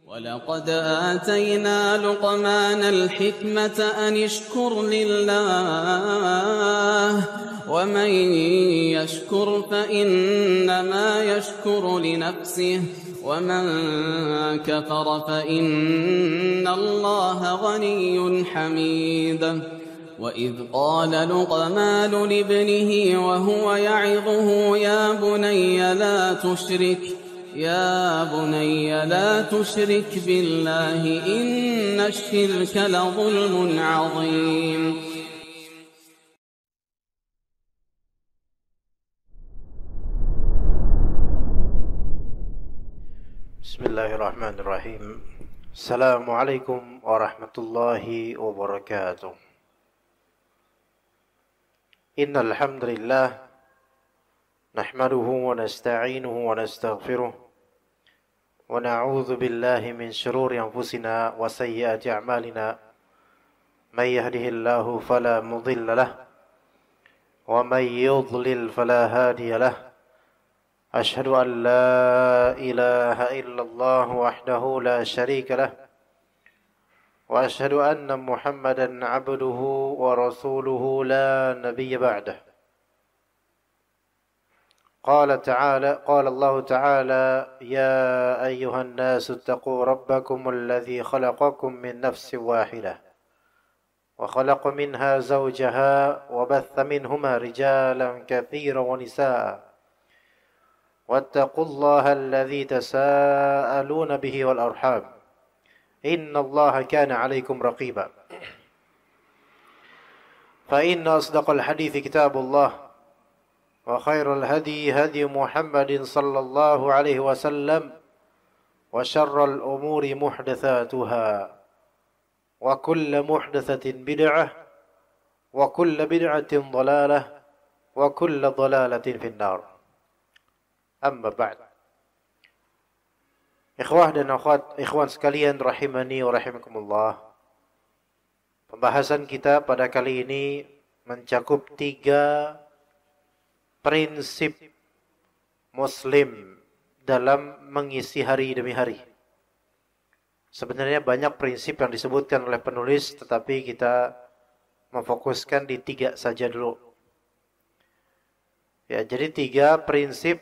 ولقد آتينا لقمان الحكمة أن اشكر لله ومن يشكر فإنما يشكر لنفسه ومن كفر فإن الله غني حميد وإذ قال لقمان لابنه وهو يعظه يا بني لا تشرك بالله إن الشرك لظلم عظيم. Bismillahirrahmanirrahim. Assalamualaikum warahmatullahi wabarakatuh. Innal hamdalillah nahmaduhu wa nasta'inuhu wa nastaghfiruh wa na'udzu billahi min shururi anfusina wa sayyiati a'malina. May yahdihillahu fala mudilla lahu wa may yudlil fala hadiya lahu. أشهد أن لا إله إلا الله وحده لا شريك له وأشهد أن محمدا عبده ورسوله لا نبي بعده. قال الله تعالى يا أيها الناس اتقوا ربكم الذي خلقكم من نفس واحدة وخلق منها زوجها وبث منهما رجالا كثيرا ونساء واتقوا الله الذي تساءلون به والأرحام إن الله كان عليكم رقيبا. فإن أصدق الحديث كتاب الله وخير الهدي هدي محمد صلى الله عليه وسلم وشر الأمور محدثاتها وكل محدثة بدعة وكل بدعة ضلالة وكل ضلالة في النار. Amma ba'd. Ikhwah dan akhwat, ikhwan sekalian rahimani wa rahimakumullah. Pembahasan kita pada kali ini mencakup 3 prinsip muslim dalam mengisi hari demi hari. Sebenarnya banyak prinsip yang disebutkan oleh penulis, tetapi kita memfokuskan di 3 saja dulu. Ya, jadi 3 prinsip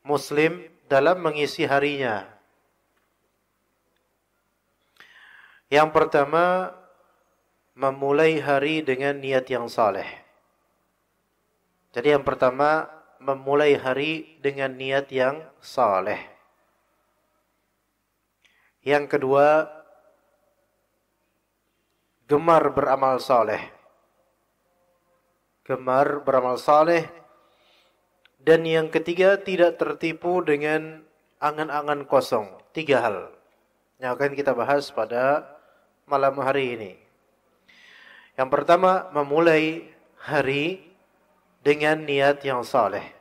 Muslim dalam mengisi harinya. Yang pertama, memulai hari dengan niat yang saleh. Jadi yang pertama, memulai hari dengan niat yang saleh. Yang kedua, gemar beramal saleh. Gemar beramal saleh. Dan yang ketiga, tidak tertipu dengan angan-angan kosong. 3 hal yang akan kita bahas pada malam hari ini. Yang pertama, memulai hari dengan niat yang saleh.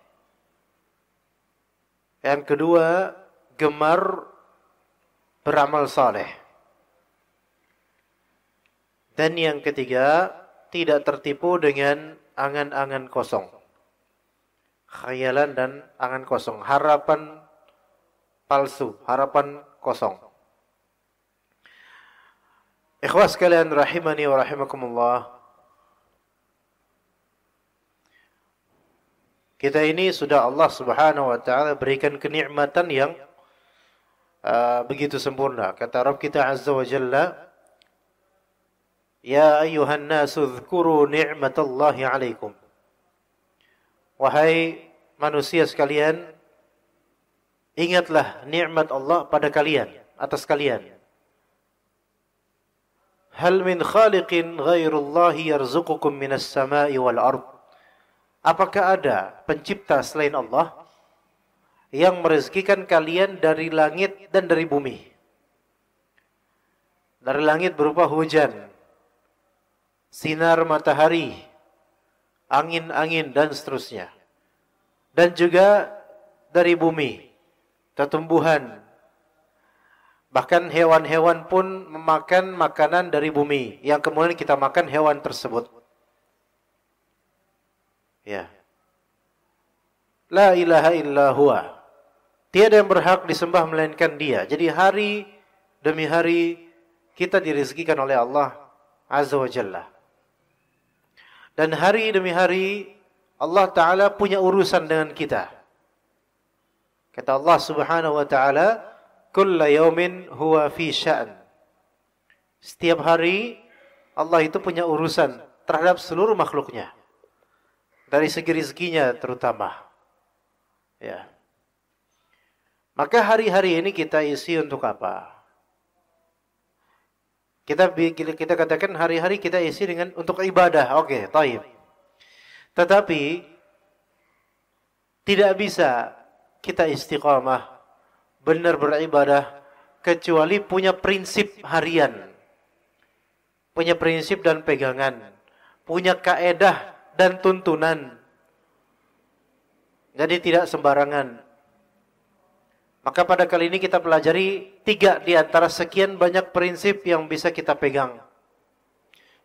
Yang kedua, gemar beramal saleh. Dan yang ketiga, tidak tertipu dengan angan-angan kosong. Khayalan dan angan kosong, harapan palsu, harapan kosong. Ikhwas sekalian rahimani wa rahimakumullah. Kita ini sudah Allah Subhanahu wa taala berikan kenikmatan yang begitu sempurna. Kata Rabb kita Azza wa Jalla, ya ayyuhan nasu dzkuru ni'matallahi 'alaikum. Wahai manusia sekalian, ingatlah nikmat Allah pada kalian, atas kalian. Hal min khaliqin ghairullahi yarzuqukum minas sama'i wal ard. Apakah ada pencipta selain Allah yang merezekikan kalian dari langit dan dari bumi? Dari langit berupa hujan, sinar matahari, angin-angin dan seterusnya. Dan juga dari bumi, tumbuhan. Bahkan hewan-hewan pun memakan makanan dari bumi, yang kemudian kita makan hewan tersebut. Ya. La ilaha illa huwa. Tiada yang berhak disembah melainkan Dia. Jadi hari demi hari kita dirizkikan oleh Allah Azza wa Jalla. Dan hari demi hari Allah Ta'ala punya urusan dengan kita. Kata Allah Subhanahu wa Ta'ala, kulla yaumin huwa fi sya'n. Setiap hari Allah itu punya urusan terhadap seluruh makhluknya. Dari segi rezekinya terutama. Ya. Maka hari-hari ini kita isi untuk apa? Kita katakan hari-hari kita isi dengan untuk ibadah. Oke, taib. Tetapi tidak bisa kita istiqamah benar beribadah kecuali punya prinsip harian. Punya prinsip dan pegangan. Punya kaedah dan tuntunan. Jadi tidak sembarangan. Maka pada kali ini kita pelajari 3 di antara sekian banyak prinsip yang bisa kita pegang.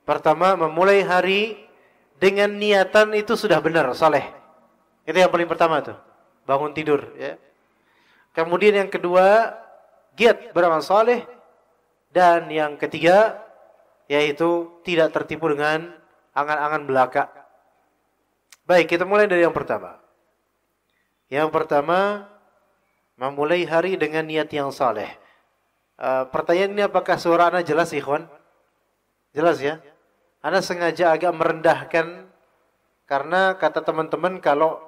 Pertama, memulai hari dengan niatan itu sudah benar, saleh. Itu yang paling pertama tuh. Bangun tidur. Ya. Kemudian yang kedua, giat beramal saleh. Dan yang ketiga, yaitu tidak tertipu dengan angan-angan belaka. Baik, kita mulai dari yang pertama. Yang pertama, memulai hari dengan niat yang saleh. Pertanyaan ini apakah suara Anda jelas, ikhwan? Jelas ya? Anda sengaja agak merendahkan karena kata teman-teman kalau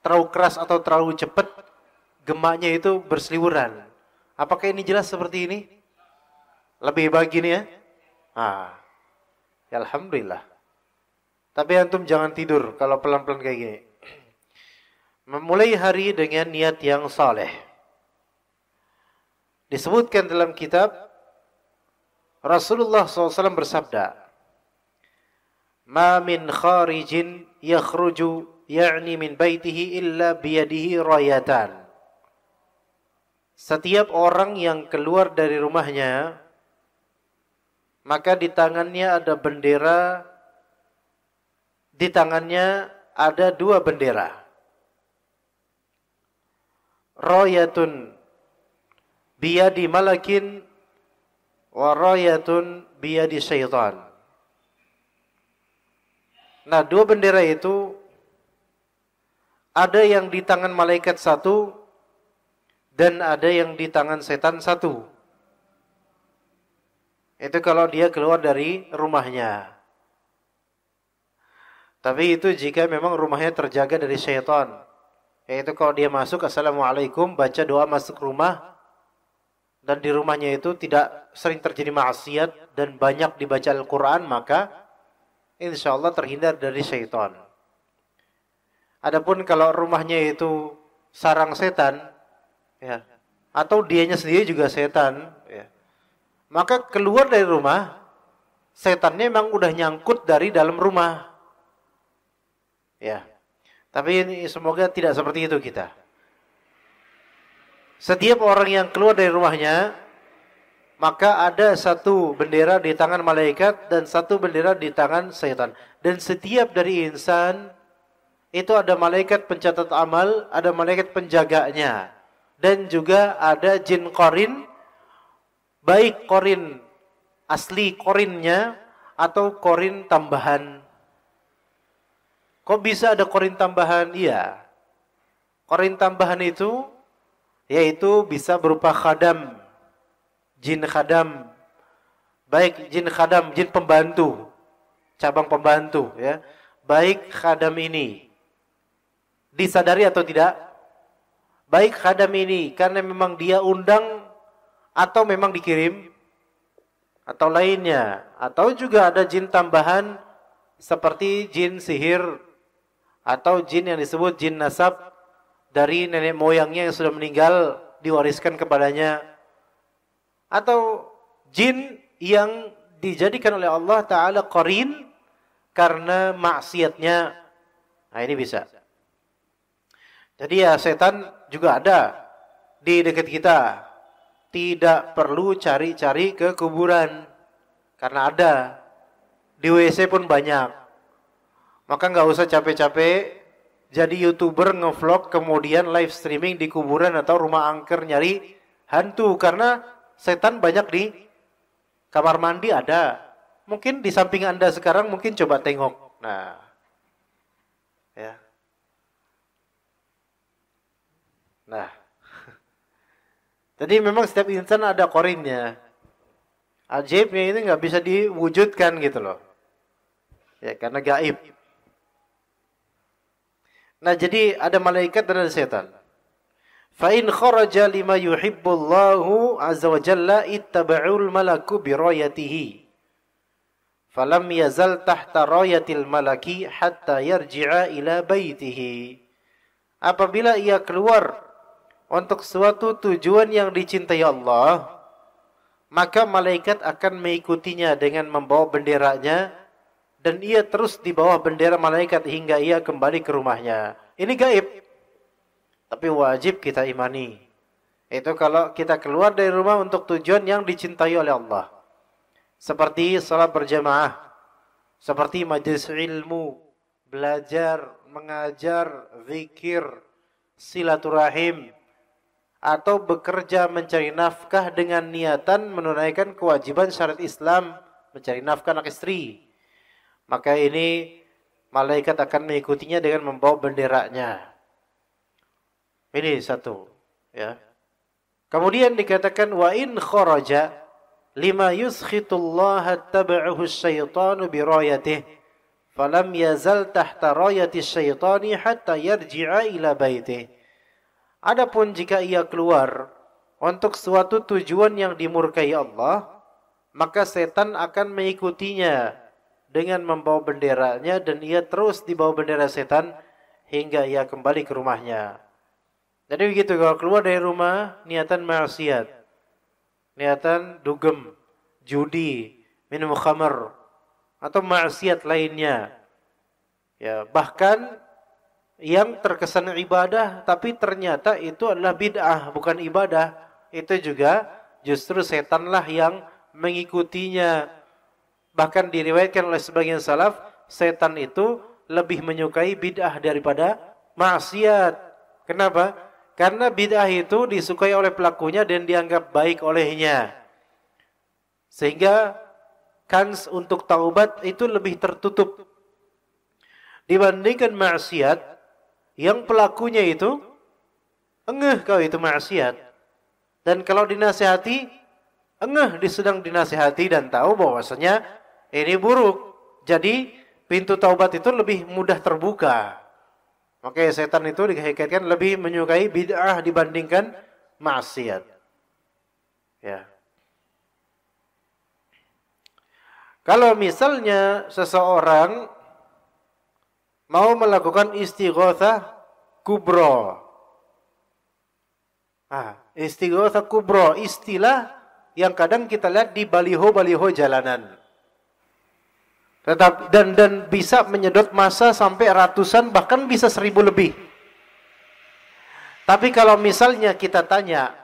terlalu keras atau terlalu cepat gemaknya itu berseliweran. Apakah ini jelas seperti ini? Lebih baik gini ya? Ya alhamdulillah. Tapi antum jangan tidur kalau pelan-pelan kayak gini. Memulai hari dengan niat yang saleh. Disebutkan dalam kitab Rasulullah SAW bersabda, "Ma min kharijin yakhruju ya'ni min baitihi illa biyadihi rayatan." Setiap orang yang keluar dari rumahnya, maka di tangannya ada bendera, di tangannya ada 2 bendera. Rayatun biyadi malakin wa rayatun biyadi syaitan. Nah, 2 bendera itu ada yang di tangan malaikat 1 dan ada yang di tangan setan 1. Itu kalau dia keluar dari rumahnya. Tapi itu jika memang rumahnya terjaga dari syaitan. Yaitu kalau dia masuk, Assalamualaikum, baca doa masuk rumah. Dan di rumahnya itu tidak sering terjadi maksiat dan banyak dibaca Al-Quran, maka insya Allah terhindar dari syaitan. Adapun kalau rumahnya itu sarang setan, ya, atau dianya sendiri juga setan, ya, maka keluar dari rumah, setannya memang udah nyangkut dari dalam rumah. Ya. Tapi ini semoga tidak seperti itu kita. Setiap orang yang keluar dari rumahnya, maka ada 1 bendera di tangan malaikat dan 1 bendera di tangan setan. Dan setiap dari insan itu ada malaikat pencatat amal, ada malaikat penjaganya. Dan juga ada jin qarin, baik qarin asli qarinnya atau qarin tambahan. Kok bisa ada qarin tambahan? Iya. Qarin tambahan itu yaitu bisa berupa khadam, jin khadam. Baik jin khadam, jin pembantu, cabang pembantu ya. Baik khadam ini disadari atau tidak? Baik khadam ini karena memang dia undang atau memang dikirim atau lainnya, atau juga ada jin tambahan seperti jin sihir atau jin yang disebut jin nasab dari nenek moyangnya yang sudah meninggal diwariskan kepadanya, atau jin yang dijadikan oleh Allah Ta'ala qarin karena maksiatnya. Nah ini bisa. Jadi ya setan juga ada di dekat kita. Tidak perlu cari-cari ke kuburan karena ada. Di WC pun banyak. Maka nggak usah capek-capek jadi YouTuber ngevlog kemudian live streaming di kuburan atau rumah angker nyari hantu karena setan banyak di kamar mandi ada. Mungkin di samping Anda sekarang mungkin coba tengok. Nah. Ya. Nah. Jadi memang setiap insan ada korinnya. Ajaibnya ini nggak bisa diwujudkan gitu loh. Ya, karena gaib. Nah, jadi ada malaikat dan ada setan. Fa in kharaja lima yuhibbullahu azza wa jalla ittaba'ul malaku bi rayatihi. Falam yazal tahta rayatil malaki hatta yarji'a ila baitihi. Apabila ia keluar untuk suatu tujuan yang dicintai Allah, maka malaikat akan mengikutinya dengan membawa benderanya dan ia terus di bawah bendera malaikat hingga ia kembali ke rumahnya. Ini gaib. Tapi wajib kita imani. Itu kalau kita keluar dari rumah untuk tujuan yang dicintai oleh Allah. Seperti salat berjamaah. Seperti majelis ilmu. Belajar, mengajar, zikir, silaturahim. Atau bekerja mencari nafkah dengan niatan menunaikan kewajiban syariat Islam. Mencari nafkah anak istri. Maka ini malaikat akan mengikutinya dengan membawa benderanya. Ini satu, ya. Kemudian dikatakan wa in kharaja lima yuskhitullaha tab'ahu asyaitanu bi rayatihi falam yazal tahta rayati asyaitani hatta yarji'a ila baitihi. Adapun jika ia keluar untuk suatu tujuan yang dimurkai Allah, maka setan akan mengikutinya dengan membawa benderanya dan ia terus di bawah bendera setan hingga ia kembali ke rumahnya. Jadi begitu, kalau keluar dari rumah niatan maksiat, niatan dugem, judi, minum khamar atau maksiat lainnya. Ya, bahkan yang terkesan ibadah tapi ternyata itu adalah bid'ah, bukan ibadah. Itu juga justru setanlah yang mengikutinya. Bahkan diriwayatkan oleh sebagian salaf, setan itu lebih menyukai bid'ah daripada maksiat. Kenapa? Karena bid'ah itu disukai oleh pelakunya dan dianggap baik olehnya. Sehingga kans untuk taubat itu lebih tertutup. Dibandingkan maksiat, yang pelakunya itu engeh kau itu maksiat. Dan kalau dinasihati, engeh sedang dinasihati dan tahu bahwasanya ini buruk. Jadi pintu taubat itu lebih mudah terbuka. Makanya setan itu dikaitkan lebih menyukai bid'ah dibandingkan maksiat. Ya. Kalau misalnya seseorang mau melakukan istighatsah kubro. Istighatsah kubro, istilah yang kadang kita lihat di baliho-baliho jalanan. Dan bisa menyedot massa sampai ratusan, bahkan bisa 1000 lebih. Tapi kalau misalnya kita tanya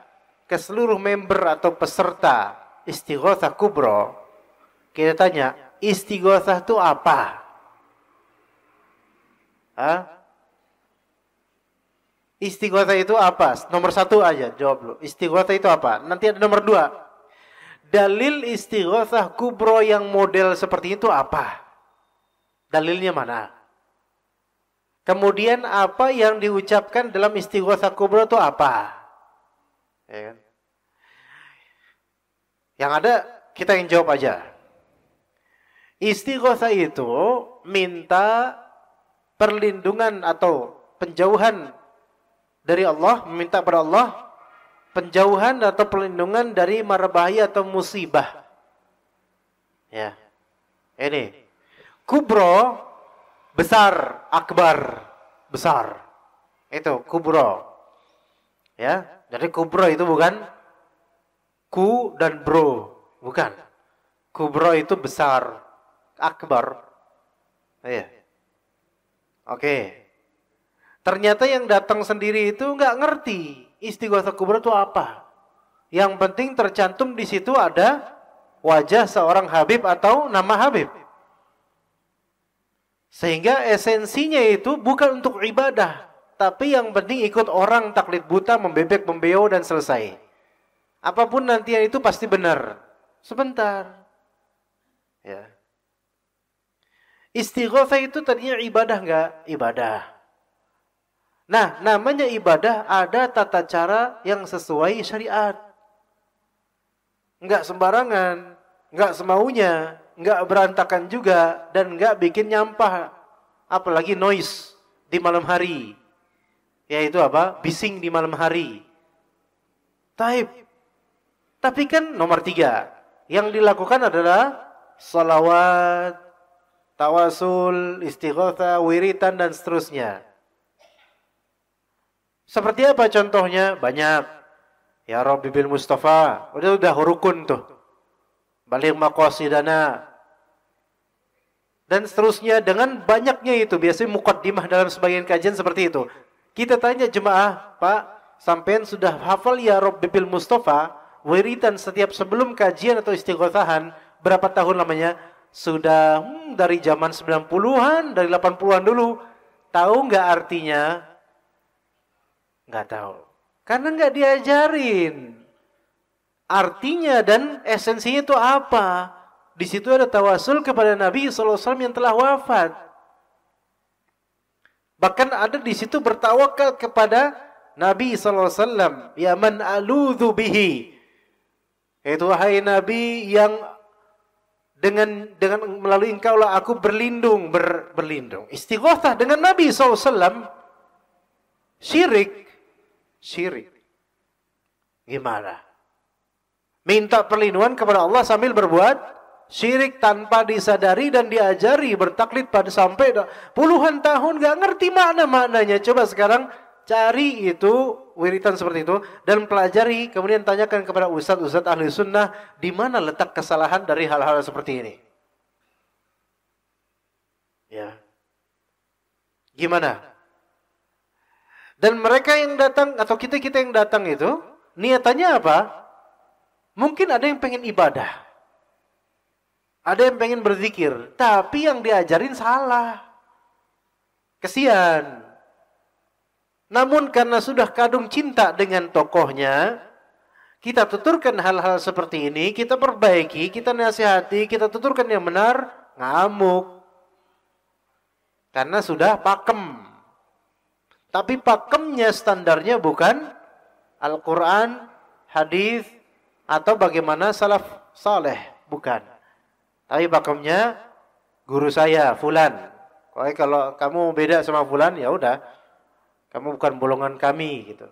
ke seluruh member atau peserta istighatsah kubro, kita tanya, istighatsah itu apa? Istighatsah itu apa? Nomor 1 aja, jawab dulu. Istighatsah itu apa? Nanti ada nomor 2. Dalil istighatsah kubro yang model seperti itu apa? Dalilnya mana? Kemudian apa yang diucapkan dalam istighatsah kubro itu apa? Ya kan? Yang ada kita yang jawab aja. Istighatsah itu minta perlindungan atau penjauhan dari Allah, meminta kepada Allah penjauhan atau perlindungan dari mara bahaya atau musibah. Ya. Ini kubro, besar, akbar, besar. Itu kubro. Ya, jadi kubro itu bukan ku dan bro, bukan. Kubro itu besar, akbar. Iya. Oke. Ternyata yang datang sendiri itu nggak ngerti istighatsah kubro itu apa. Yang penting tercantum di situ ada wajah seorang Habib atau nama Habib. Sehingga esensinya itu bukan untuk ibadah, tapi yang penting ikut orang taklid buta, membebek, membeo dan selesai. Apapun nantinya itu pasti benar. Sebentar. Ya. Istighotsah itu tadinya ibadah enggak? Ibadah. Nah, namanya ibadah ada tata cara yang sesuai syariat. Enggak sembarangan, enggak semaunya, enggak berantakan juga, dan enggak bikin nyampah. Apalagi noise di malam hari. Yaitu apa? Bising di malam hari. Taib. Tapi kan nomor 3. Yang dilakukan adalah salawat, tawasul, istighotsah, wiritan, dan seterusnya. Seperti apa contohnya? Banyak. Ya Rabbi bil Mustafa. Udah rukun tuh. Baligh maqasidana. Dan seterusnya dengan banyaknya itu. Biasanya muqaddimah dalam sebagian kajian seperti itu. Kita tanya jemaah, Pak, sampean sudah hafal ya Rabbi bil Mustafa? Wiritan setiap sebelum kajian atau istighotsahan, berapa tahun lamanya? Sudah dari zaman 90-an, dari 80-an dulu. Tahu nggak artinya? Nggak tahu. Karena nggak diajarin. Artinya dan esensinya itu apa? Di situ ada tawasul kepada Nabi SAW yang telah wafat. Bahkan ada di situ bertawakal kepada Nabi SAW. Ya man aludhu bihi. Yaitu wahai Nabi yang dengan melalui engkau lah aku berlindung. Istighotsah dengan Nabi SAW. Syirik. Gimana? Minta perlindungan kepada Allah sambil berbuat syirik tanpa disadari dan diajari bertaklid pada sampai puluhan tahun gak ngerti maknanya. Coba sekarang cari itu wiritan seperti itu dan pelajari, kemudian tanyakan kepada ustadz ahli sunnah di mana letak kesalahan dari hal-hal seperti ini. Ya, gimana? Dan mereka yang datang atau kita yang datang itu niatannya apa? Mungkin ada yang pengen ibadah, ada yang pengen berzikir, tapi yang diajarin salah. Kesian. Namun karena sudah kadung cinta dengan tokohnya, kita tuturkan hal-hal seperti ini, kita perbaiki, kita nasihati, kita tuturkan yang benar, ngamuk. Karena sudah pakem. Tapi pakemnya standarnya bukan Al-Quran, hadis, atau bagaimana salaf saleh, bukan. Tapi pakemnya guru saya, fulan. Kalau kamu beda sama fulan, ya udah. Kamu bukan golongan kami gitu.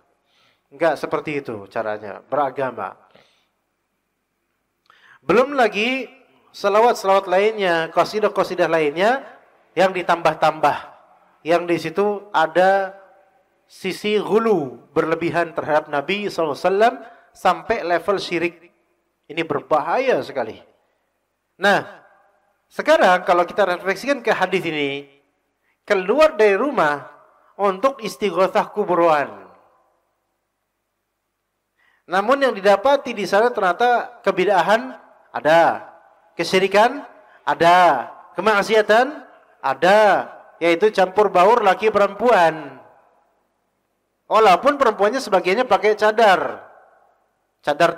Enggak seperti itu caranya beragama. Belum lagi selawat-selawat lainnya, qasidah-qasidah lainnya yang ditambah-tambah. Yang di situ ada sisi ghulu, berlebihan terhadap Nabi SAW sampai level syirik. Ini berbahaya sekali. Nah, sekarang kalau kita refleksikan ke hadis ini, keluar dari rumah untuk istighotsah kuburan. Namun yang didapati di sana ternyata kebid'ahan ada, kesyirikan ada, kemaksiatan ada, yaitu campur baur laki perempuan. Walaupun perempuannya sebagiannya pakai cadar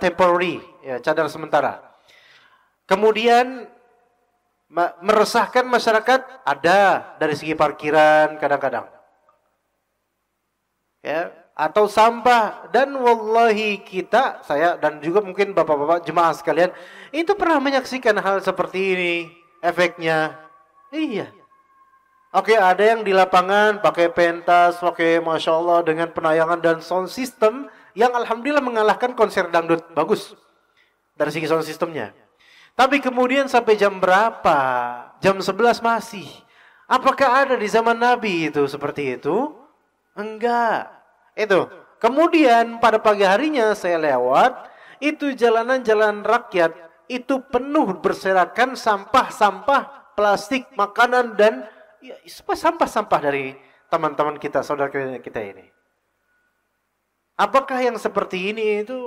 temporary, ya, cadar sementara. Kemudian meresahkan masyarakat ada dari segi parkiran kadang-kadang. Ya, atau sampah, dan wallahi saya dan juga mungkin bapak-bapak jemaah sekalian itu pernah menyaksikan hal seperti ini efeknya. Iya. Oke, ada yang di lapangan pakai pentas, pakai masya Allah dengan penayangan dan sound system yang alhamdulillah mengalahkan konser dangdut, bagus dari segi sound systemnya. Tapi kemudian sampai jam berapa? Jam 11 masih. Apakah ada di zaman Nabi itu seperti itu? Enggak. Itu. Kemudian pada pagi harinya saya lewat, itu jalanan-jalan rakyat itu penuh berserakan sampah-sampah plastik, makanan dan ya, sampah-sampah dari teman-teman kita, saudara kita ini. Apakah yang seperti ini itu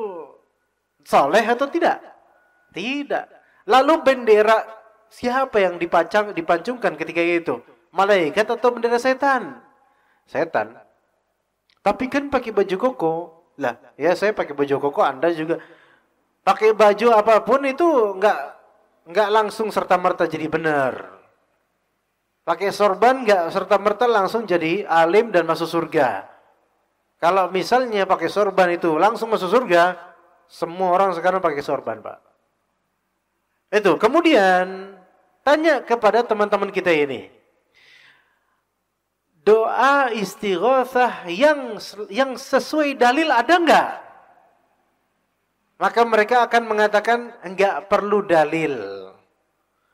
saleh atau tidak? Tidak. Lalu bendera siapa yang dipancungkan ketika itu? malaikat atau bendera setan? Setan. Tapi kan pakai baju koko. Lah, ya saya pakai baju koko, Anda juga pakai baju apapun itu enggak langsung serta-merta jadi benar. Pakai sorban enggak serta-merta langsung jadi alim dan masuk surga. Kalau misalnya pakai sorban itu langsung masuk surga, semua orang sekarang pakai sorban, Pak. Itu. Kemudian tanya kepada teman-teman kita ini. Doa istighatsah yang sesuai dalil ada enggak? Maka mereka akan mengatakan enggak perlu dalil.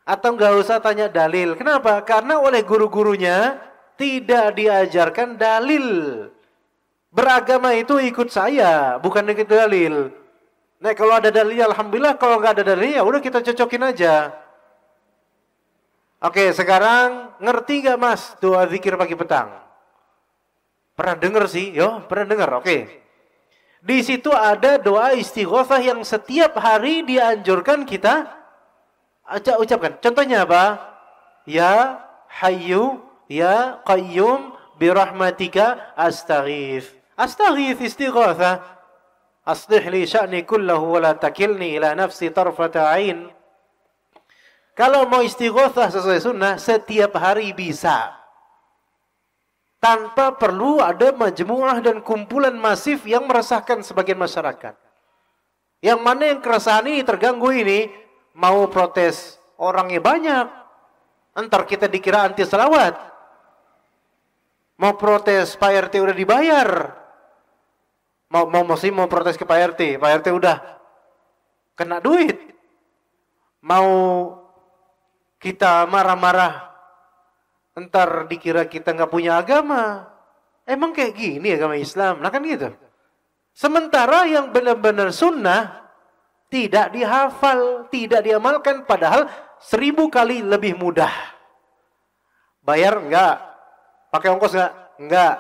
Atau enggak usah tanya dalil. Kenapa? Karena oleh guru-gurunya tidak diajarkan dalil. Beragama itu ikut saya, bukan ikut dalil. Nah, kalau ada dalil alhamdulillah, kalau enggak ada dalil ya udah kita cocokin aja. Oke, sekarang ngerti gak Mas doa zikir pagi petang? Pernah dengar sih? Yo, pernah dengar. Oke. Di situ ada doa istighatsah yang setiap hari dianjurkan kita ucapkan. Contohnya apa? Ya Hayyu, Ya Qayyum, birahmatika astaghits. Astaghits istighatsah. Aslih li sya'ni kullahu wa la takilni ila nafsi tarfata 'ain. Kalau mau istighatsah sesuai sunnah, setiap hari bisa. Tanpa perlu ada majmu'ah dan kumpulan masif yang meresahkan sebagian masyarakat. Yang mana yang keresahan ini terganggu ini, mau protes orangnya banyak. Entar kita dikira anti selawat. Mau protes Pak RT udah dibayar. Mau protes ke Pak RT udah kena duit. Mau kita marah-marah, entar dikira kita nggak punya agama. Emang kayak gini agama Islam? Nah kan gitu. Sementara yang benar-benar sunnah tidak dihafal, tidak diamalkan, padahal 1000 kali lebih mudah. Bayar enggak? Pakai ongkos enggak? Enggak.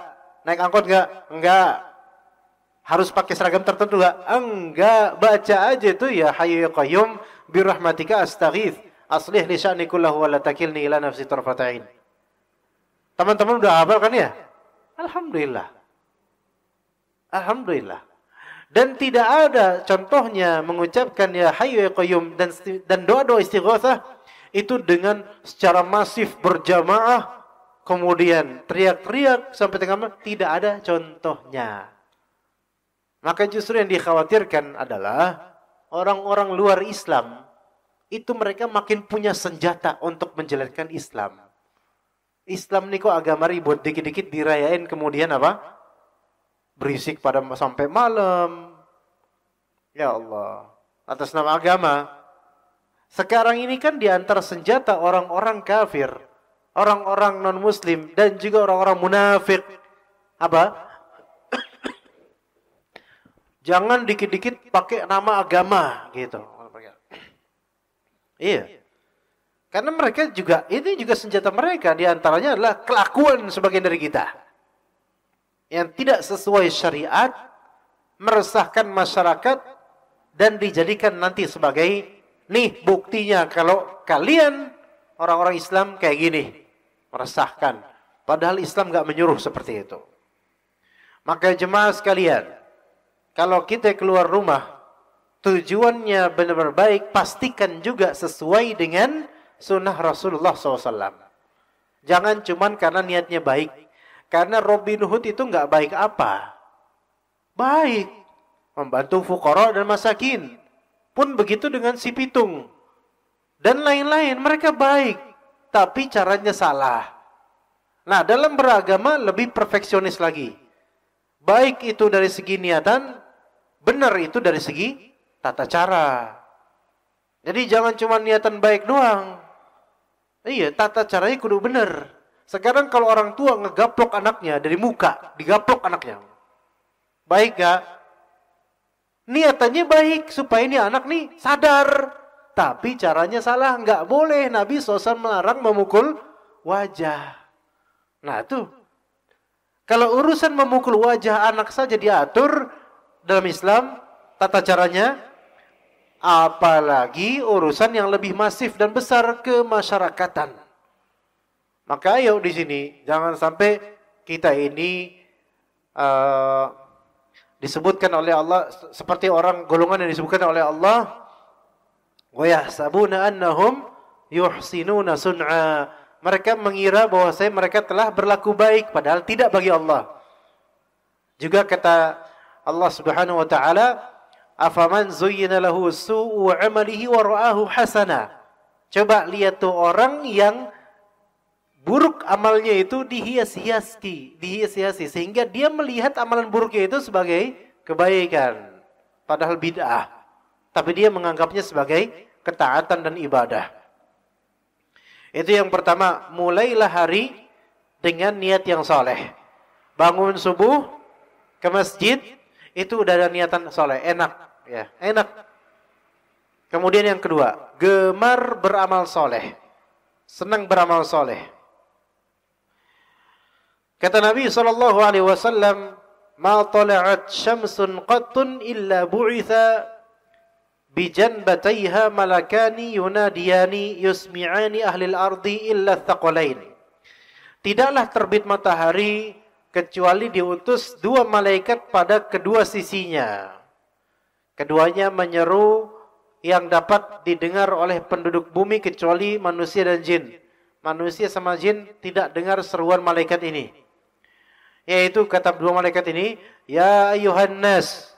Naik angkot enggak? Enggak. Harus pakai seragam tertentu enggak? Enggak. Baca aja itu ya Hayyu ya Qayyum birahmatika astaghits. Aslih li sya'ni kullahu wa la takilni ila nafsi tarfata'in. Teman-teman udah hafal kan ya? Alhamdulillah. Alhamdulillah. Dan tidak ada contohnya mengucapkan ya Hayyu ya Qayyum dan doa-doa istighatsah itu dengan secara masif berjamaah, kemudian teriak-teriak sampai tengah malam, tidak ada contohnya. Maka justru yang dikhawatirkan adalah orang-orang luar Islam itu mereka makin punya senjata untuk menjalankan Islam. Islam ini kok agama ribut, dikit-dikit dirayain kemudian apa? Berisik pada sampai malam. Ya Allah, atas nama agama. Sekarang ini kan di antara senjata orang-orang kafir, orang-orang non-muslim dan juga orang-orang munafik. Apa? Jangan dikit-dikit pakai nama agama gitu. Iya. Karena mereka juga, ini juga senjata mereka. Di antaranya adalah kelakuan sebagian dari kita. Yang tidak sesuai syariat, meresahkan masyarakat, dan dijadikan nanti sebagai, nih buktinya kalau kalian orang-orang Islam kayak gini. Meresahkan. Padahal Islam gak menyuruh seperti itu. Maka jemaah sekalian, kalau kita keluar rumah, tujuannya benar-benar baik, pastikan juga sesuai dengan sunnah Rasulullah SAW. Jangan cuman karena niatnya baik. Karena Robin Hood itu nggak baik apa? Baik. Membantu fuqara dan masakin. Pun begitu dengan si pitung. Dan lain-lain, mereka baik. Tapi caranya salah. Nah, dalam beragama lebih perfeksionis lagi. Baik itu dari segi niatan, benar itu dari segi tata cara. Jadi jangan cuma niatan baik doang. Iya, tata caranya kudu bener. Sekarang kalau orang tua ngegaplok anaknya dari muka, digaplok anaknya. Baik gak? Niatannya baik supaya ini anak nih sadar. Tapi caranya salah, nggak boleh. Nabi SAW melarang memukul wajah. Nah tuh, kalau urusan memukul wajah anak saja diatur dalam Islam, tata caranya, apalagi urusan yang lebih masif dan besar kemasyarakatan. Maka ayo di sini jangan sampai kita ini disebutkan oleh Allah seperti orang golongan yang disebutkan oleh Allah, wa yahsabuna annahum yuhsinuna sun'a. Mereka mengira bahwasanya mereka telah berlaku baik padahal tidak bagi Allah. Juga kata Allah Subhanahu wa taala, afaman zuyyina lahu su'u 'amalihi wa ra'ahu hasana. Coba lihat tuh orang yang buruk amalnya itu dihias-hiasi sehingga dia melihat amalan buruknya itu sebagai kebaikan, padahal bid'ah. Tapi dia menganggapnya sebagai ketaatan dan ibadah. Itu yang pertama, mulailah hari dengan niat yang soleh. Bangun subuh ke masjid itu udah ada niatan soleh, enak, ya, enak. Kemudian yang kedua, gemar beramal soleh, senang beramal soleh. Kata Nabi SAW, ma tala'at syamsun qattun illa bu'itha bijanbatayha malakani yunadiyani yusmi'ani ahlil ardi illa thaqalain. Tidaklah terbit matahari kecuali diutus dua malaikat pada kedua sisinya. Keduanya menyeru yang dapat didengar oleh penduduk bumi kecuali manusia dan jin. Manusia sama jin tidak dengar seruan malaikat ini. Yaitu kata dua malaikat ini, ya ayuhan nas,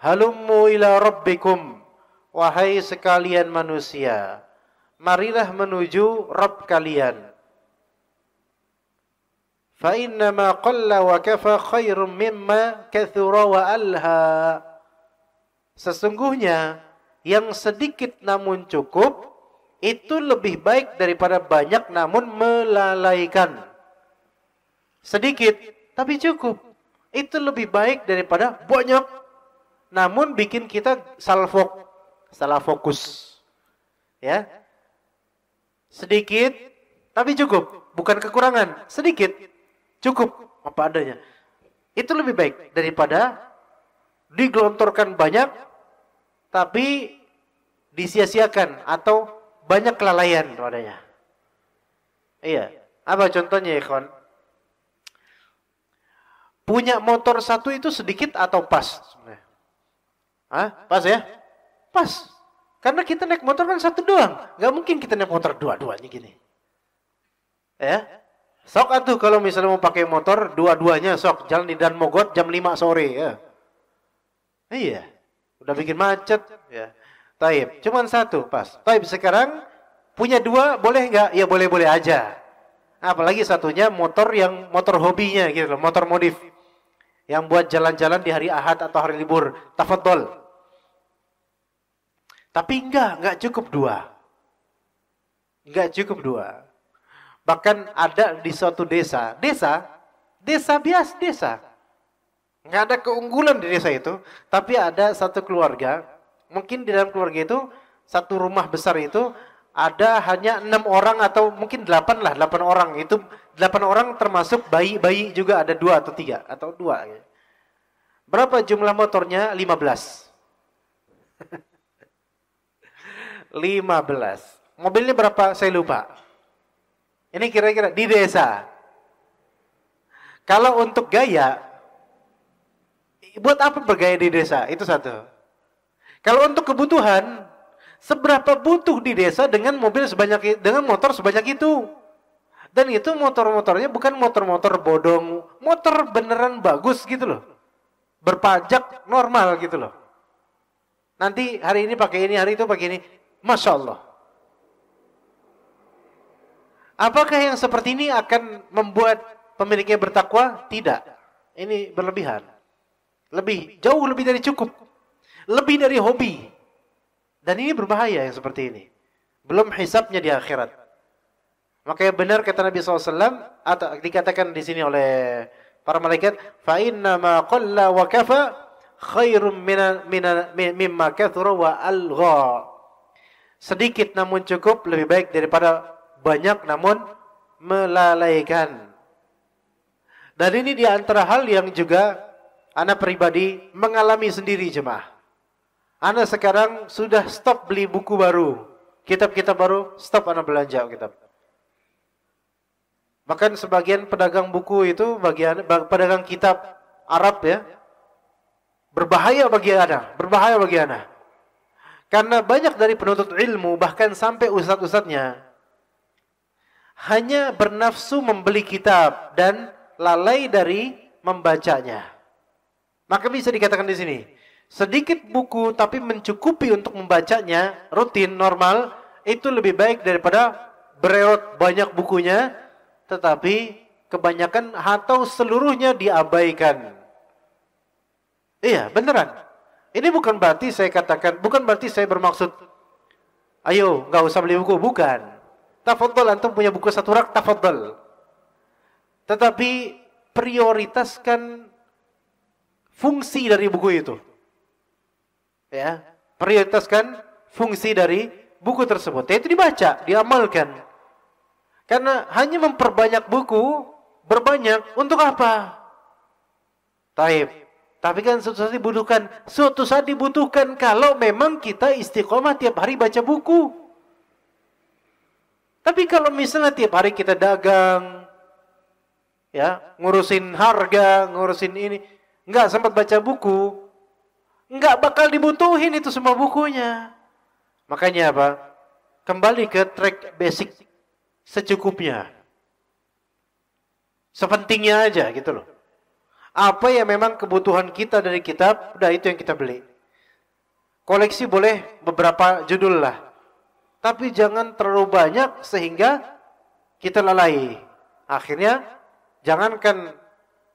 halummu ila rabbikum. Wahai sekalian manusia, marilah menuju Rabb kalian. Fa inna ma qalla wa kafa khairum mimma kathura wa alha. Sesungguhnya yang sedikit namun cukup itu lebih baik daripada banyak namun melalaikan. Sedikit tapi cukup itu lebih baik daripada banyak namun bikin kita salah fokus. Ya. Sedikit tapi cukup, bukan kekurangan. Sedikit cukup apa adanya. Itu lebih baik daripada digelontorkan banyak tapi disia-siakan atau banyak kelalaian padanya. Iya. Apa contohnya ya, kawan? Punya motor satu itu sedikit atau pas sebenarnya? Hah? Pas ya? Pas. Karena kita naik motor kan satu doang. Gak mungkin kita naik motor dua-duanya gini. Ya. Sok atuh kalau misalnya mau pakai motor dua-duanya sok. Jalan di Dan Mogot jam 5 sore ya. Iya. Udah bikin macet. Ya. Taib. Cuman satu pas. Taib sekarang punya dua boleh nggak? Ya boleh-boleh aja. Apalagi satunya motor yang motor hobinya gitu loh. Motor modif. Yang buat jalan-jalan di hari Ahad atau hari libur. Tafadhol. Tapi enggak cukup dua. Enggak cukup dua. Bahkan ada di suatu desa biasa, desa. Enggak ada keunggulan di desa itu, tapi ada satu keluarga, mungkin di dalam keluarga itu, satu rumah besar itu, ada hanya 6 orang atau mungkin 8 lah, 8 orang. Itu 8 orang termasuk bayi juga ada 2 atau 3 atau 2. Berapa jumlah motornya? 15. 15. Mobilnya berapa? Saya lupa. Ini kira-kira di desa. Kalau untuk gaya, buat apa bergaya di desa? Itu satu. Kalau untuk kebutuhan, seberapa butuh di desa dengan mobil sebanyak, dengan motor sebanyak itu? Dan itu motor-motornya bukan motor-motor bodong, motor beneran bagus gitu loh. Berpajak normal gitu loh. Nanti hari ini pakai ini, hari itu pakai ini. Masya Allah. Apakah yang seperti ini akan membuat pemiliknya bertakwa? Tidak. Ini berlebihan. Jauh lebih dari cukup. Lebih dari hobi. Dan ini berbahaya yang seperti ini. Belum hisabnya di akhirat. Makanya benar kata Nabi SAW, atau dikatakan di sini oleh para malaikat, fa inna ma qalla wa kafa khairum mimma kathura wa algha. Sedikit namun cukup lebih baik daripada banyak namun melalaikan. Dan ini di antara hal yang juga ana pribadi mengalami sendiri jemaah. Ana sekarang sudah stop beli buku baru, kitab-kitab baru, stop ana belanja kitab. Bahkan sebagian pedagang buku itu, pedagang kitab Arab ya, berbahaya bagi anak. Karena banyak dari penuntut ilmu, bahkan sampai ustadz-ustadznya, hanya bernafsu membeli kitab dan lalai dari membacanya. Maka bisa dikatakan di sini, sedikit buku tapi mencukupi untuk membacanya, rutin, normal, itu lebih baik daripada bereot banyak bukunya, tetapi kebanyakan atau seluruhnya diabaikan. Iya, beneran. Ini bukan berarti saya bermaksud, ayo, nggak usah beli buku, bukan. Tafadhol, antum punya buku satu rak, tafadhol. Tetapi prioritaskan fungsi dari buku itu. Ya, prioritaskan fungsi dari buku tersebut. Yaitu dibaca, diamalkan. Karena hanya memperbanyak buku, berbanyak untuk apa? Taib. Tapi kan suatu saat dibutuhkan kalau memang kita istiqomah tiap hari baca buku. Tapi kalau misalnya tiap hari kita dagang, ya, ngurusin harga, ngurusin ini, nggak sempat baca buku, nggak bakal dibutuhin itu semua bukunya. Makanya apa? Kembali ke track basic secukupnya. Sepentingnya aja gitu loh. Apa yang memang kebutuhan kita dari kitab, udah itu yang kita beli. Koleksi boleh beberapa judul lah. Tapi jangan terlalu banyak sehingga kita lalai. Akhirnya, jangankan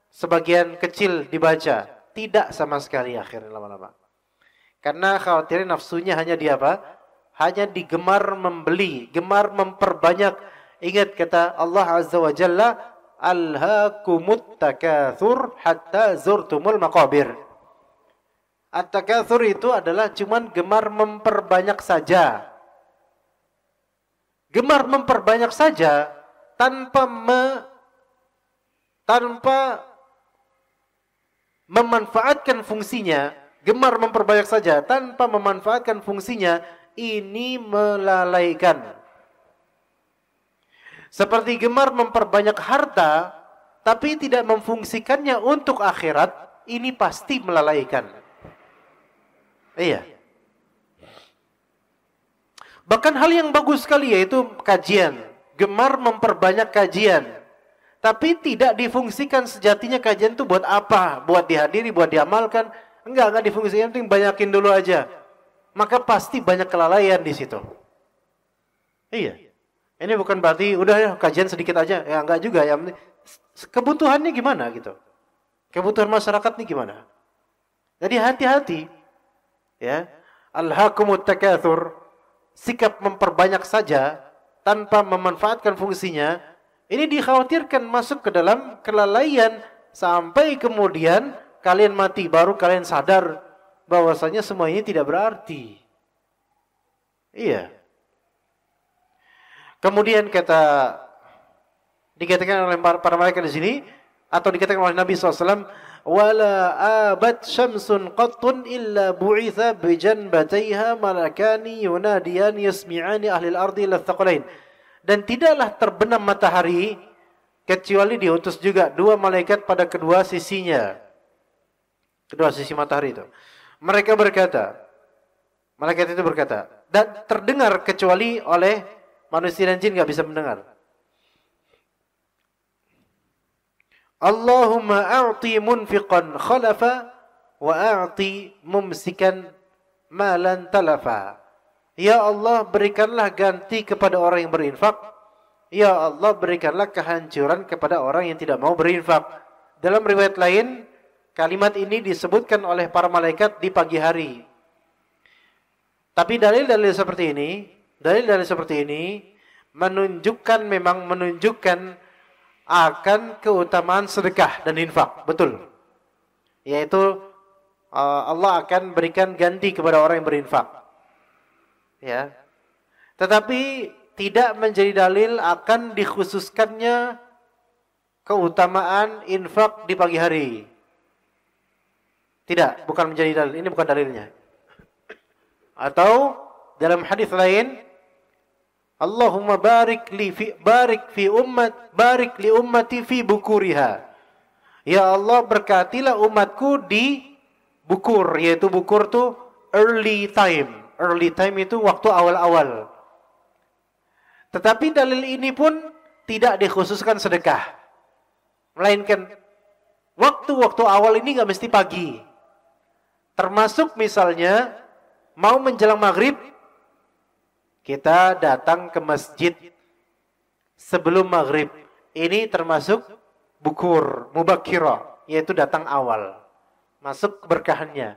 sebagian kecil dibaca. Tidak sama sekali akhirnya lama-lama. Karena khawatirnya nafsunya hanya di apa? Hanya digemar membeli, gemar memperbanyak. Ingat kata Allah Azza wa Jalla, Alhaakumut takatsur hatta zurtumul maqabir. At-takatsur itu adalah cuman gemar memperbanyak saja. Gemar memperbanyak saja tanpa memanfaatkan fungsinya, gemar memperbanyak saja tanpa memanfaatkan fungsinya, ini melalaikan. Seperti gemar memperbanyak harta, tapi tidak memfungsikannya untuk akhirat, ini pasti melalaikan. Iya. Bahkan hal yang bagus sekali yaitu kajian. Gemar memperbanyak kajian. Tapi tidak difungsikan sejatinya kajian itu buat apa? Buat dihadiri, buat diamalkan. Enggak difungsikan, penting banyakin dulu aja. Maka pasti banyak kelalaian di situ. Iya. Ini bukan berarti udah ya kajian sedikit aja, ya enggak juga ya. Kebutuhannya gimana gitu? Kebutuhan masyarakat nih gimana? Jadi hati-hati, ya. Alhaakumut takatsur, sikap memperbanyak saja tanpa memanfaatkan fungsinya, ini dikhawatirkan masuk ke dalam kelalaian sampai kemudian kalian mati baru kalian sadar bahwasanya semua ini tidak berarti. Iya. Kemudian dikatakan oleh para malaikat di sini atau dikatakan oleh Nabi SAW, wala abad syamsun qattun illa bu'itha bijanbatayha malakani yunadiyan yasmi'ani ahlil ardi lathaqalain. Dan tidaklah terbenam matahari kecuali diutus juga dua malaikat pada kedua sisinya. Kedua sisi matahari itu. Malaikat itu berkata, dan terdengar kecuali oleh manusia dan jin nggak bisa mendengar. Allahumma a'ti munfiqan khalafa wa a'ti mumsikan malan talafa. Ya Allah, berikanlah ganti kepada orang yang berinfak. Ya Allah, berikanlah kehancuran kepada orang yang tidak mau berinfak. Dalam riwayat lain, kalimat ini disebutkan oleh para malaikat di pagi hari. Tapi dalil-dalil seperti ini menunjukkan akan keutamaan sedekah dan infak, betul. Yaitu Allah akan berikan ganti kepada orang yang berinfak. Ya. Tetapi tidak menjadi dalil akan dikhususkannya keutamaan infak di pagi hari. Tidak, bukan menjadi dalil. Ini bukan dalilnya. Atau dalam hadis lain, Allahumma barik fi barik li ummati fi bukuriha. Ya Allah, berkatilah umatku di bukur, yaitu bukur tuh early time. Early time itu waktu awal-awal. Tetapi dalil ini pun tidak dikhususkan sedekah. Melainkan waktu-waktu awal ini nggak mesti pagi. Termasuk misalnya mau menjelang maghrib, kita datang ke masjid sebelum maghrib. Ini termasuk bukur, mubakira, yaitu datang awal. Masuk berkahannya.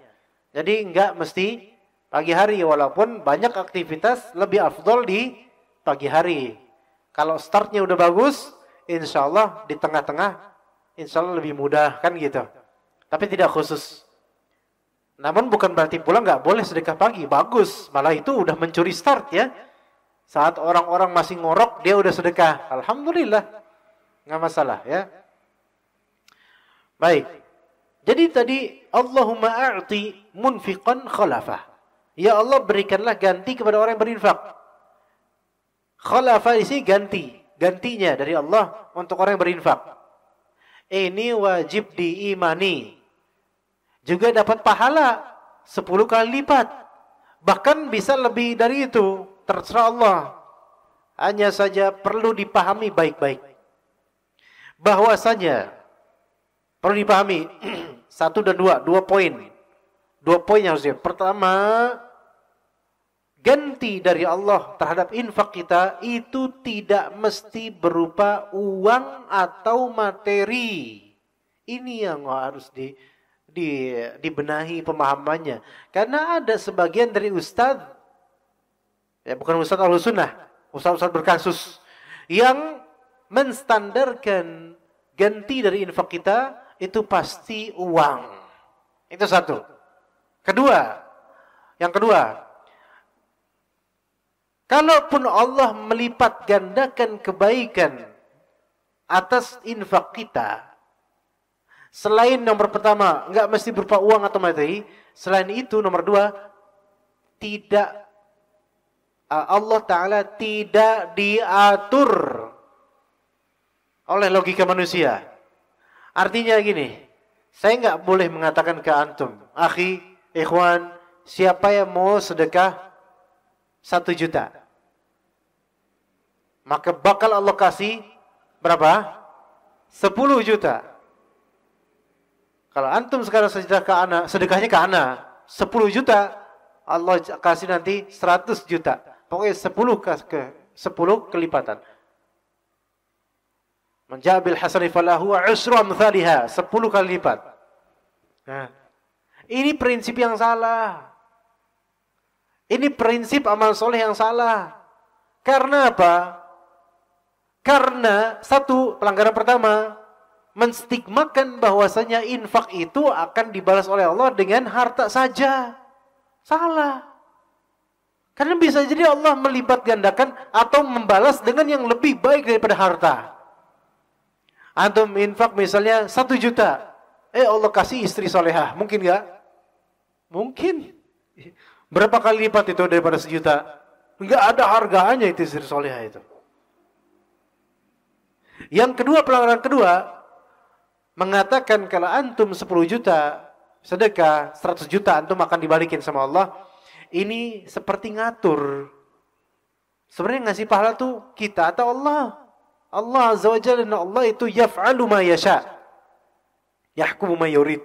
Jadi enggak mesti pagi hari, walaupun banyak aktivitas lebih afdol di pagi hari. Kalau startnya udah bagus, insya Allah di tengah-tengah, insya Allah lebih mudah, kan gitu. Tapi tidak khusus. Namun bukan berarti pula nggak boleh sedekah pagi, bagus. Malah itu udah mencuri start ya. Saat orang-orang masih ngorok, dia udah sedekah. Alhamdulillah, nggak masalah ya. Baik. Jadi tadi Allahumma a'ti munfiqan khalafah. Ya Allah, berikanlah ganti kepada orang yang berinfak. Khalafah isi ganti, gantinya dari Allah untuk orang yang berinfak. Ini wajib diimani. Juga dapat pahala 10 kali lipat. Bahkan bisa lebih dari itu, terserah Allah. Hanya saja perlu dipahami baik-baik. Bahwasanya perlu dipahami 1 dan 2 poin. 2 poin yang harusnya. Pertama, ganti dari Allah terhadap infak kita itu tidak mesti berupa uang atau materi. Ini yang harus dibenahi pemahamannya. Karena ada sebagian dari ustadz, ya bukan ustadz Ahlussunnah, ustadz berkasus, yang menstandarkan ganti dari infak kita itu pasti uang. Itu satu. Yang kedua, kalaupun Allah melipat gandakan kebaikan atas infak kita, selain nomor pertama, enggak mesti berupa uang atau materi. Selain itu, nomor 2, Allah Ta'ala tidak diatur oleh logika manusia. Artinya gini, saya enggak boleh mengatakan ke antum, akhi, ikhwan, siapa yang mau sedekah 1 juta? Maka bakal Allah kasih berapa? 10 juta. Kalau antum sekarang sedekahnya ke anak 10 juta, Allah kasih nanti 100 juta. Pokoknya 10 kelipatan. Man jaa bil hasanati falahu asyru amsalihha, 10 kali lipat. Nah, ini prinsip yang salah. Ini prinsip amal soleh yang salah. Karena apa? Karena satu, pelanggaran pertama, menstigmakan bahwasanya infak itu akan dibalas oleh Allah dengan harta saja. Salah. Karena bisa jadi Allah melipat gandakan atau membalas dengan yang lebih baik daripada harta. Antum infak misalnya 1 juta. Allah kasih istri solehah. Mungkin gak? Mungkin. Berapa kali lipat itu daripada 1 juta? Enggak ada harganya itu istri solehah itu. Yang kedua, pelanggaran kedua, mengatakan kalau antum 10 juta sedekah, 100 juta antum akan dibalikin sama Allah. Ini seperti ngatur. Sebenarnya ngasih pahala tuh kita atau Allah. Allah Azza wa Jalla, dan Allah itu yaf'alu ma yasha, yahkumu ma yurid.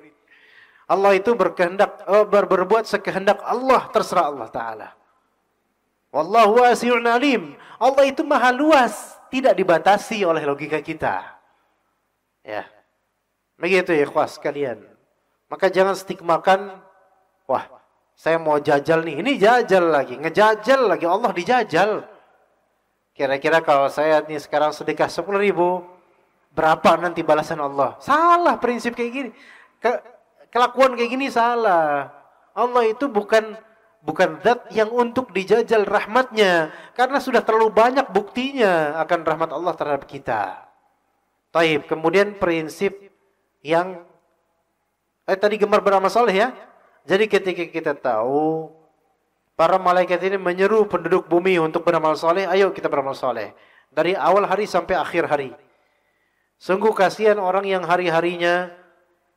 Allah itu berbuat sekehendak Allah, terserah Allah Ta'ala. Wallahu wasi'un alim. Allah itu maha luas, tidak dibatasi oleh logika kita. Ya. Begitu ya ikhwas sekalian. Maka jangan stigmakan, wah, saya mau jajal nih. Ini jajal lagi, ngejajal lagi, Allah dijajal. Kira-kira kalau saya nih sekarang sedekah 10.000, berapa nanti balasan Allah? Salah prinsip kayak gini. Kelakuan kayak gini salah. Allah itu bukan zat yang untuk dijajal rahmatnya. Karena sudah terlalu banyak buktinya akan rahmat Allah terhadap kita. Taib. Kemudian prinsip yang tadi gemar beramal soleh ya. Jadi ketika kita tahu Para malaikat ini menyeru penduduk bumi untuk beramal soleh. Ayo kita beramal soleh. Dari awal hari sampai akhir hari. Sungguh kasihan orang yang hari-harinya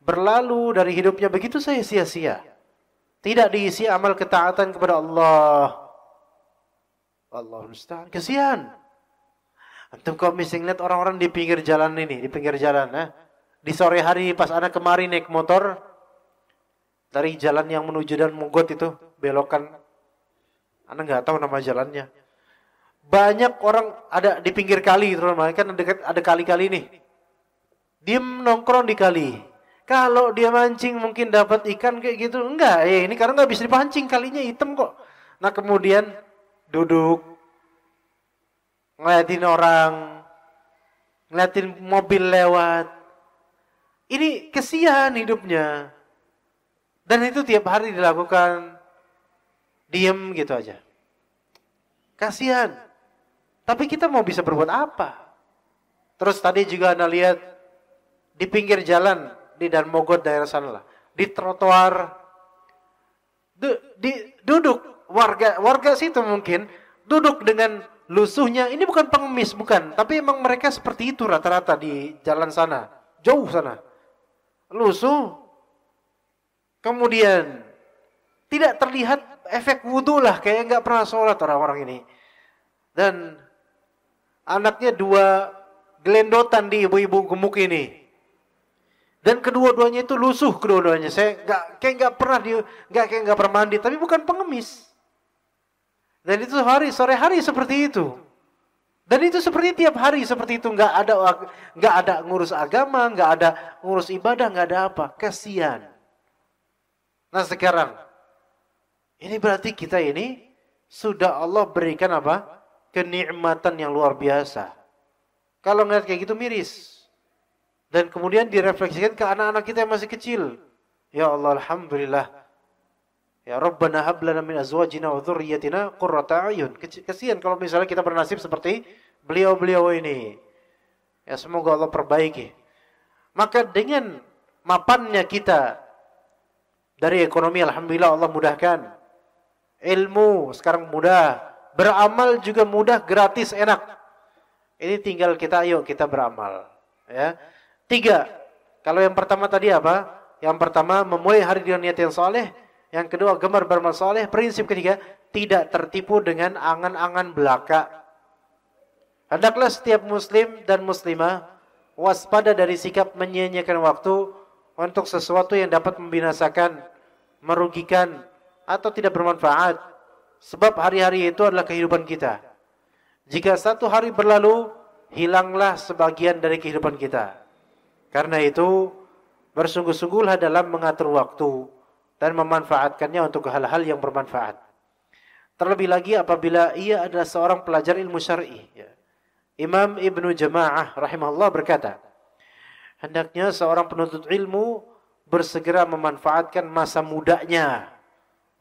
berlalu dari hidupnya begitu saja sia-sia. Tidak diisi amal ketaatan kepada Allah. Allah musta'an. Kasihan. Antum kalau misalnya lihat orang-orang di pinggir jalan ini, di pinggir jalan, di sore hari pas anak kemarin naik motor dari jalan yang menuju dan Mogot itu belokan, anak nggak tahu nama jalannya. Banyak orang ada di pinggir kali, terutama kan ada kali-kali nih. Dia nongkrong di kali. Kalau dia mancing mungkin dapat ikan kayak gitu, enggak. Ini karena nggak bisa dipancing, kalinya hitam kok. Nah kemudian duduk, ngeliatin orang, ngeliatin mobil lewat. Ini kesian hidupnya. Dan itu tiap hari dilakukan. Diem gitu aja. Kasihan. Tapi kita mau bisa berbuat apa? Terus tadi juga Anda lihat di pinggir jalan di Dan Mogot daerah sana lah, di trotoar duduk warga situ mungkin duduk dengan lusuhnya. Ini bukan pengemis, bukan, tapi emang mereka seperti itu rata-rata di jalan sana, jauh sana. Lusuh. Kemudian tidak terlihat efek wudhu lah, kayak nggak pernah sholat orang-orang ini. Dan anaknya 2 gelendotan di ibu-ibu gemuk ini. Dan kedua-duanya itu lusuh kedua-duanya. Saya nggak pernah mandi, tapi bukan pengemis. Dan itu sore hari seperti itu. Dan itu seperti tiap hari seperti itu, nggak ada ngurus agama, nggak ada ngurus ibadah, nggak ada apa. Kasihan. Nah sekarang ini berarti kita ini sudah Allah berikan apa? Kenikmatan yang luar biasa. Kalau ngeliat kayak gitu miris. Dan kemudian direfleksikan ke anak-anak kita yang masih kecil. Ya Allah, alhamdulillah. Ya Rabbana hab lana min azwajina wa dzurriyyatina qurrata a'yun. Kasihan kalau misalnya kita bernasib seperti beliau-beliau ini. Ya semoga Allah perbaiki. Maka dengan mapannya kita dari ekonomi, alhamdulillah Allah mudahkan. Ilmu sekarang mudah, beramal juga mudah, gratis, enak. Ini tinggal ayo kita beramal. Ya. 3. Kalau yang pertama tadi apa? Yang pertama memulai hari dengan niat yang soleh. Yang kedua gemar beramal soleh. Prinsip ketiga, tidak tertipu dengan angan-angan belaka. Hendaklah setiap muslim dan muslimah waspada dari sikap menyia-nyiakan waktu untuk sesuatu yang dapat membinasakan, merugikan, atau tidak bermanfaat. Sebab hari-hari itu adalah kehidupan kita. Jika satu hari berlalu, hilanglah sebagian dari kehidupan kita. Karena itu, bersungguh-sungguhlah dalam mengatur waktu dan memanfaatkannya untuk hal-hal yang bermanfaat. Terlebih lagi apabila ia adalah seorang pelajar ilmu syar'i. Imam Ibnu Jama'ah rahimahullah berkata, hendaknya seorang penuntut ilmu bersegera memanfaatkan masa mudanya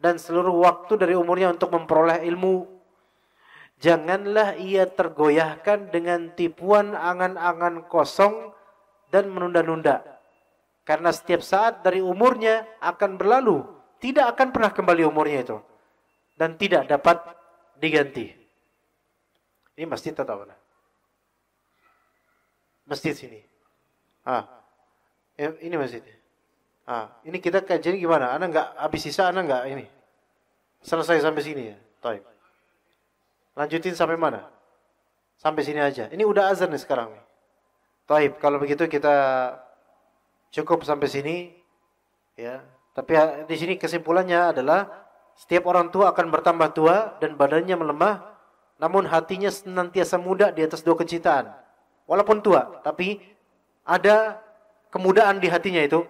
dan seluruh waktu dari umurnya untuk memperoleh ilmu. Janganlah ia tergoyahkan dengan tipuan angan-angan kosong dan menunda-nunda. Karena setiap saat dari umurnya akan berlalu. Tidak akan pernah kembali umurnya itu. Dan tidak dapat diganti. Ini masjid atau mana? Masjid sini. Ini masjid. Ini kita kajian gimana? Anda nggak habis sisa, Anda nggak ini? Selesai sampai sini ya? Taib. Lanjutin sampai mana? Sampai sini aja. Ini udah azan nih sekarang nih. Taib, kalau begitu kita cukup sampai sini, ya. Tapi di sini kesimpulannya adalah setiap orang tua akan bertambah tua dan badannya melemah, namun hatinya senantiasa muda di atas 2 kecintaan. Walaupun tua, tapi ada kemudaan di hatinya itu,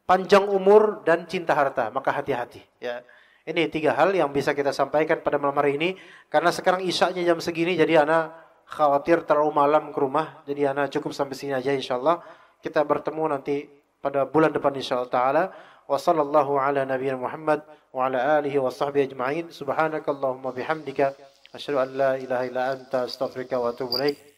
panjang umur dan cinta harta. Maka hati-hati. Ya, ini 3 hal yang bisa kita sampaikan pada malam hari ini. Karena sekarang isyaknya jam segini, jadi anak khawatir terlalu malam ke rumah, jadi anak cukup sampai sini aja insyaallah. Kita bertemu nanti pada bulan depan insyaallah taala. Wa sallallahu ala nabiyina Muhammad wa ala alihi wa sahbihi ajma'in. Subhanakallahumma bihamdika asyhadu an la ilaha illa anta astaghfiruka wa atubu ilaik.